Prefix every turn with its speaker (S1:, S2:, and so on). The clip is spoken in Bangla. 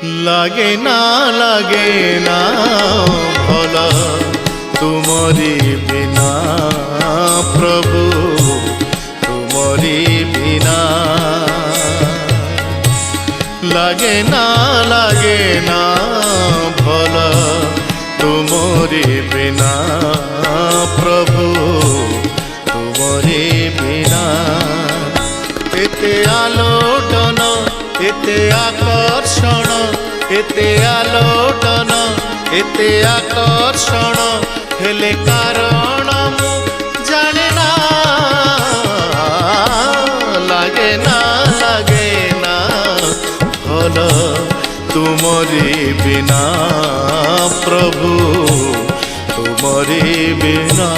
S1: লাগে না ভল তুমরি বিনা প্রভু তুমরি বিনা লাগে না ভল তুমরি বিনা প্রভু তুমরি বিনা এতে আলোটন এতে আকর্ষণ এতে আলোটন এতে আকর্ষণ হেলে কারণ মু জানে না লাগে না ভল তুমরি বিনা প্রভু তুমরি বিনা।